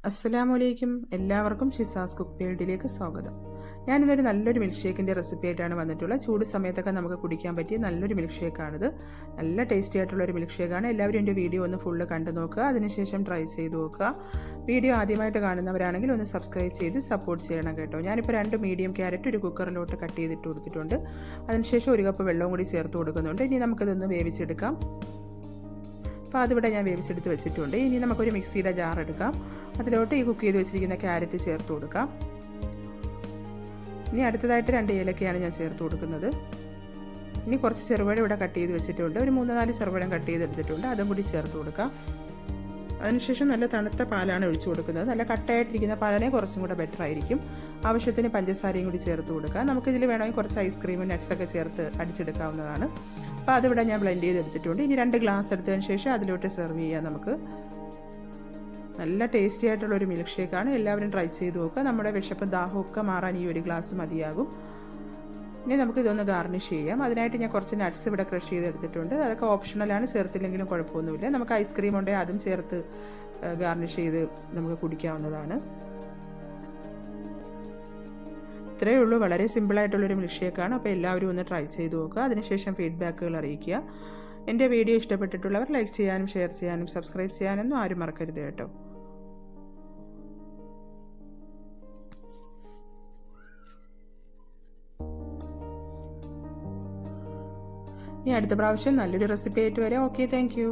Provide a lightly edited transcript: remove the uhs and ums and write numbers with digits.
അസ്സലാമലൈക്കും. എല്ലാവർക്കും ഷിസാസ് കുക്ക് വേൾഡിലേക്ക് സ്വാഗതം. ഞാനിന്നൊരു നല്ലൊരു മിൽക്ക് ഷേക്കിൻ്റെ റെസിപ്പി ആയിട്ടാണ് വന്നിട്ടുള്ളത്. ചൂട് സമയത്തൊക്കെ നമുക്ക് കുടിക്കാൻ പറ്റിയ നല്ലൊരു മിൽക്ക് ഷേക്കാണിത്. നല്ല ടേസ്റ്റി ആയിട്ടുള്ളൊരു മിൽക്ക് ഷേക്കാണ്. എല്ലാവരും എൻ്റെ വീഡിയോ ഒന്ന് ഫുള്ള് കണ്ടു നോക്കുക, അതിനുശേഷം ട്രൈ ചെയ്ത് നോക്കുക. വീഡിയോ ആദ്യമായിട്ട് കാണുന്നവരാണെങ്കിൽ ഒന്ന് സബ്സ്ക്രൈബ് ചെയ്ത് സപ്പോർട്ട് ചെയ്യണം കേട്ടോ. ഞാനിപ്പോൾ 2 മീഡിയം ക്യാരറ്റ് ഒരു കുക്കറിലോട്ട് കട്ട് ചെയ്തിട്ട് കൊടുത്തിട്ടുണ്ട്. അതിനുശേഷം 1 കപ്പ് വെള്ളവും കൂടി ചേർത്ത് കൊടുക്കുന്നുണ്ട്. ഇനി നമുക്കിതൊന്ന് വേവിച്ചെടുക്കാം. അപ്പോൾ അതിവിടെ ഞാൻ വേവിച്ചെടുത്ത് വെച്ചിട്ടുണ്ട്. ഇനി നമുക്കൊരു മിക്സിയുടെ ജാർ എടുക്കാം. അതിലോട്ട് ഈ കുക്ക് ചെയ്ത് വെച്ചിരിക്കുന്ന ക്യാരറ്റ് ചേർത്ത് കൊടുക്കാം. ഇനി അടുത്തതായിട്ട് 2 ഏലക്കയാണ് ഞാൻ ചേർത്ത് കൊടുക്കുന്നത്. ഇനി കുറച്ച് ചെറുപഴം ഇവിടെ കട്ട് ചെയ്ത് വെച്ചിട്ടുണ്ട്. ഒരു 3-4 ചെറുപഴം കട്ട് ചെയ്തെടുത്തിട്ടുണ്ട്. അതും കൂടി ചേർത്ത് കൊടുക്കാം. അതിനുശേഷം നല്ല തണുത്ത പാലാണ് ഒഴിച്ചു കൊടുക്കുന്നത്. നല്ല കട്ടയായിട്ടിരിക്കുന്ന പാലാണെങ്കിൽ കുറച്ചും കൂടെ ബെറ്റർ ആയിരിക്കും. ആവശ്യത്തിന് പഞ്ചസാരയും കൂടി ചേർത്ത് കൊടുക്കാം. നമുക്കിതിൽ വേണമെങ്കിൽ കുറച്ച് ഐസ്ക്രീമും നട്ട്സൊക്കെ ചേർത്ത് അടിച്ചെടുക്കാവുന്നതാണ്. അപ്പോൾ അതിവിടെ ഞാൻ ബ്ലെൻഡ് ചെയ്തെടുത്തിട്ടുണ്ട്. ഇനി 2 ഗ്ലാസ് എടുത്തതിന് ശേഷം അതിലോട്ട് സെർവ് ചെയ്യാം. നമുക്ക് നല്ല ടേസ്റ്റി ആയിട്ടുള്ളൊരു മിൽക്ക് ഷേക്കാണ്. എല്ലാവരും ട്രൈ ചെയ്ത് നോക്കുക. നമ്മുടെ വിശപ്പ് ദാഹമൊക്കെ മാറാൻ ഈ 1 ഗ്ലാസ് മതിയാകും. ഇനി നമുക്കിതൊന്ന് ഗാർണിഷ് ചെയ്യാം. അതിനായിട്ട് ഞാൻ കുറച്ച് നട്ട്സ് ഇവിടെ ക്രഷ് ചെയ്തെടുത്തിട്ടുണ്ട്. അതൊക്കെ ഓപ്ഷണലാണ്, ചേർത്തില്ലെങ്കിലും കുഴപ്പമൊന്നുമില്ല. നമുക്ക് ഐസ്ക്രീം ഉണ്ടെങ്കിൽ അതും ചേർത്ത് ഗാർണിഷ് ചെയ്ത് നമുക്ക് കുടിക്കാവുന്നതാണ്. ഇത്രയേ ഉള്ളൂ. വളരെ സിമ്പിളായിട്ടുള്ളൊരു മിൽക്ക് ഷേക്കാണ്. അപ്പോൾ എല്ലാവരും ഒന്ന് ട്രൈ ചെയ്ത് നോക്കുക. അതിനുശേഷം ഫീഡ്ബാക്കുകൾ അറിയിക്കുക. എൻ്റെ വീഡിയോ ഇഷ്ടപ്പെട്ടിട്ടുള്ളവർ ലൈക്ക് ചെയ്യാനും ഷെയർ ചെയ്യാനും സബ്സ്ക്രൈബ് ചെയ്യാനൊന്നും ആരും മറക്കരുത് കേട്ടോ. ഇനി അടുത്ത പ്രാവശ്യം നല്ലൊരു റെസിപ്പി ആയിട്ട് വരാം. Okay, thank you.